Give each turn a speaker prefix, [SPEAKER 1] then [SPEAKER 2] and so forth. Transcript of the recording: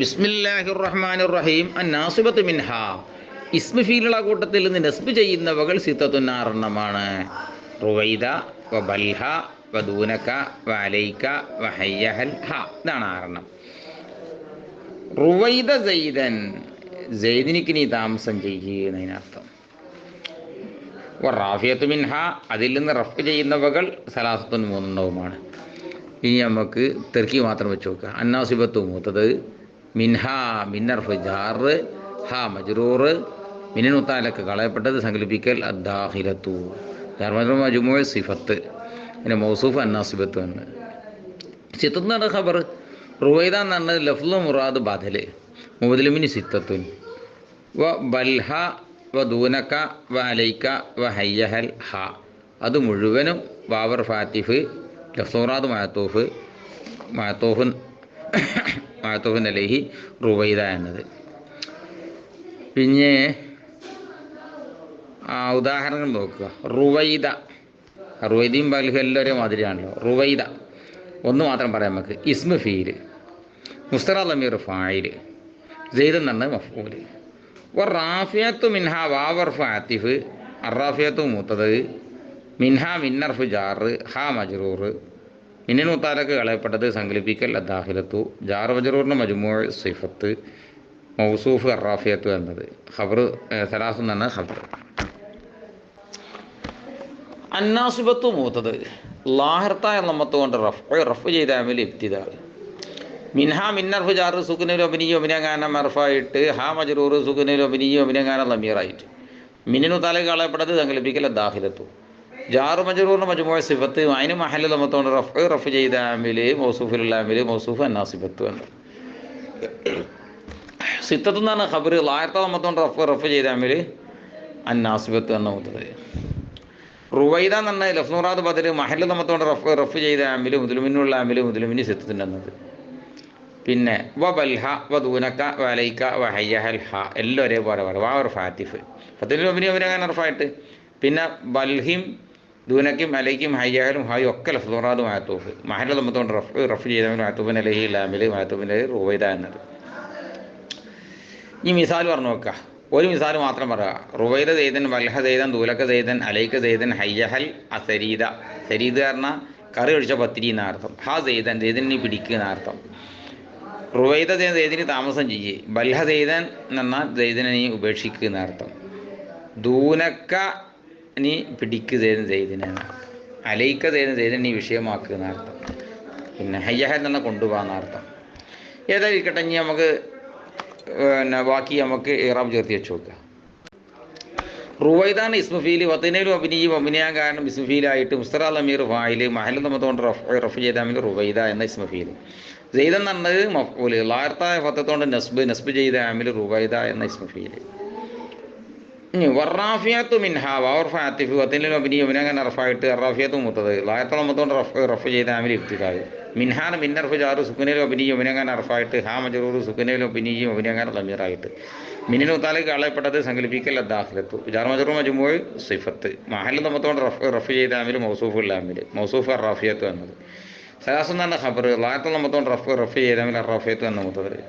[SPEAKER 1] ബിസ്മില്ലാഹിർ റഹ്മാനിർ റഹീം. അന്നാസിബത്ത് മിൻഹ, ഇസ്മ ഫീലുള്ള കൂട്ടത്തിൽ നിന്ന് നസ്ബ് ചെയ്യുന്നവകൾ സിത്തത്തുൻ ആറെണ്ണമാണ്. റുവൈദ വ ബൽഹ വ ദൂനക വ അലൈക വ ഹയ്യഹൽ ഹ. ഇതാണ് ആറെണ്ണം. റുവൈദ സൈദൻ, സൈദിനിക്ക് നീ താമസം ചെയ്യുന്നതിനർത്ഥം. റാഫിയത്ത് മിൻഹ, അതിൽ നിന്ന് റഫ് ചെയ്യുന്നവകൾ സലാസത്തുൻ മൂന്നെണ്ണവുമാണ്. ഇനി നമുക്ക് തെർക്കി മാത്രം വെച്ച് നോക്കുക. അന്നാസിബത്തു മൂത്തത്, മിൻഹ മിന്നർഫ് ജാറ്, ഹ മജ്റൂർ, മിനനുത്താലൊക്കെ കളയപ്പെട്ടത് സങ്കല്പിക്കൽ അദ്ദാഹിലത്തു. ജാർമജറൂർ മജ്മൂ സിഫത്ത്, പിന്നെ മൗസൂഫ് അന്നാസിബത്ത് എന്ന്. സിത്തത്ത് എന്ന് പറഞ്ഞ ഖബർ, റുവൈദ എന്ന് പറഞ്ഞത് ലഫ്ളു മുറാദ് ബദല്, മുബദലുമിന് സിത്തത്തുൻ. വ ബൽഹ വ ദൂനക വ അലൈക വ ഹയ്യഹൽ ഹ, അത് മുഴുവനും വാവർ ഫാത്തിഫ് ലഫ്ളു മുറാദ് മാത്തോഫുൻ അലൈഹി റുവൈദ എന്നത്. പിന്നെ ഉദാഹരണങ്ങൾ നോക്കുക. റുവൈദയും ബൽഹ എല്ലാവരെയും മാതിരിയാണല്ലോ. റുവൈദ ഒന്ന് മാത്രം പറയാം നമുക്ക്. ഇസ്മ ഫീല്, മുസ്തറ ലമീർ ഫായില്, സെയ്ദ് എന്ന് പറഞ്ഞത് മഫ്ഊല്. റാഫിയത്തു മിൻഹ വാവർ ഫാത്തിഫ്, അറാഫിയത്തു മൂത്തത്, മിൻഹ മിന്നർഫ് ജാറ്, ഹ മജ്റൂർ, മിന്നൻ മുത്താലക്ക് കളയപ്പെട്ടത് സങ്കല്പിക്കൽ അദ്ദാഹിലത്തു. ജാർ മജ്റൂറിന് മജ്മൂ സിഫത്ത്, മൗസൂഫ് അറാഫിയത്തു എന്നത്. ഖബർ സലാസ് എന്ന് പറഞ്ഞാൽ ഖബർ. അന്നാസിബത്തു മൂത്തത്, ലാഹിർത്തായ ലമ്മത്ത് കൊണ്ട് റഫ് ചെയ്ത അമൽ ഇബ്തിദാ. മിൻഹ മിന്നർഫ് ജാറ് സുക്നു അഭിനീയോ അഭിനയഗാനം മർഫായിട്ട്, ഹ മജ്റൂർ സുക്നു അഭിനീയോ അഭിനയഗാനം ലമീറായിട്ട്. മിന്നൻ മുത്താലക്ക് കളയപ്പെട്ടത് സങ്കല്പിക്കൽ അദ്ദാഹിലത്തു. ജാറ് മജ്റൂറിന് മജ്മൂ സിഫത്ത്, അതിന് മഹല്ല ലമ്മത്തോണ്ട് റഫ് ചെയ്ത അമില് മൗസൂഫിലുള്ള അമില് മൗസൂഫ് അന്നാസിബത്ത് എന്ന്. സിത്തത്ത് എന്നാണ് ഖബർ, ലായർത്ത ലമ്മത്തോണ്ട് റഫ് ചെയ്ത അമില് അന്നാസിബത്ത് എന്ന മൂത്തത്. റുവൈദ എന്ന് പറഞ്ഞാൽ ലഫ്ളു മുറാദ് ബദല്, മഹല്ല ലമ്മത്തോണ്ട് റഫ് ചെയ്ത അമില് മുദ്ലുമിനുള്ള അമില് മുദ്ലുമിന് സിത്തത്തിൻ്റെ എന്നത്. പിന്നെ വ ബൽഹ വ ദൂനക വ അലൈക വ ഹയ്യഹൽ ഹ, എല്ലാം ഒരേപോലെ പറയും. വാവർ ഫാത്തിഫ് ഫത്തിൽ അഭിനയം റഫായിട്ട്. പിന്നെ ബൽഹിം ദൂനക്കും അലൈക്കും ഹയ്യഹലും ഹായും ഒക്കെ ലഫ്ളു മുറാദ് മാത്തൂഫ്, മഹല്ല ലമ്മത്തോണ്ട് റഫ് ചെയ്ത മാത്തൂഫിൻ അലൈഹി അമില് മാത്തൂഫിൻ്റെ റുവൈദ എന്നത്. ഈ മിസാൽ പറഞ്ഞു നോക്കുക. ഒരു മിസാൽ മാത്രം പറയുക. റുവൈദ സെയ്ദൻ, ബൽഹ സെയ്ദൻ, ദൂലക സെയ്ദൻ, അലൈക സെയ്ദൻ, ഹയ്യഹൽ അസരീദ. സരീദ് പറഞ്ഞാൽ കറി ഒഴിച്ച പത്തിരി എന്നർത്ഥം. ഹ സെയ്ദൻ, സെയ്ദൻ പിടിക്കുക എന്നർത്ഥം. റുവൈദ സെയ്ദിന് താമസം ചെയ്യേ. ബൽഹ സെയ്ദൻ എന്ന് പറഞ്ഞാൽ സെയ്ദിനെ നീ ഉപേക്ഷിക്കുക എന്നർത്ഥം. ദൂനക്ക നീ പിടിക്കുക സെയ്ദിനെ എന്നർത്ഥം. അലൈക്ക സെയ്ദൻ നീ വിഷയമാക്കുക എന്നർത്ഥം. പിന്നെ ഹയ്യഹൽ എന്ന് പറഞ്ഞാൽ കൊണ്ടുപോകാന്നർത്ഥം. ഏതായിരിക്കട്ടെ, ഇനി നമുക്ക് പിന്നെ ബാക്കി നമുക്ക് ഇറാബ് ചേർത്തി വെച്ച് നോക്കുക. റുവൈദാണ് ഇസ്മഫീല്, വത്തിനയിലും അഭിനയും അഭിനയാൻ കാരണം ഇസ്മഫീലായിട്ട്, മുസ്തറ ലമീർ ഫായില്, മഹല്ല നമ്മത്തോണ്ട് റഫ് ചെയ്ത അമിൽ റുവൈദ എന്ന ഇസ്മഫീല്. സെയ്ദ് എന്ന് പറഞ്ഞത് മഫ്ഊല്, ലായർത്തായ ഫത്തത്തോണ്ട് നസ്ബ് ചെയ്ത അമിൽ റുവൈദ എന്ന ഇസ്മഫീല്. ഇനി വറാഫിയത്തു മിൻഹ വാവർ ഫാത്തിഫ്, വത്തിനയിലും അഭിനയും അഭിനയാൻ റഫായിട്ട് അറാഫിയത്തു മൂത്തത്, ലായർത്ത നമ്മത്തോണ്ട് റഫ് ചെയ്ത അമിൽ ഇബ്തിദാ. മിൻഹാന മിന്നർഫ് ജാറ് സുക്നയിലും അഭിനയും അഭിനയാൻ അറഫായിട്ട്, ഹ മജ്റൂർ സുക്നയിലും അഭിനയും അഭിനയാൻ ലമീറായിട്ട്. മിന്നിന് മുത്താലേക്ക് കളയപ്പെട്ടത് സങ്കല്പിക്കൽ അദ്ദാഹിലത്തു. ജാർ മജ്റൂർ മജ്മൂ സിഫത്ത്, മഹല്ല നമ്മത്തോണ്ട് റഫ് ചെയ്ത അമിൽ മൗസൂഫുള്ള അമില് മൗസൂഫ് അറാഫിയത്തു എന്നത്. സലാസ് എന്ന് പറഞ്ഞ ഖബർ, ലായർത്ത നമ്മത്തോണ്ട് റഫ് ചെയ്ത അമിൽ അറാഫിയത്തു എന്ന മൂത്തത്.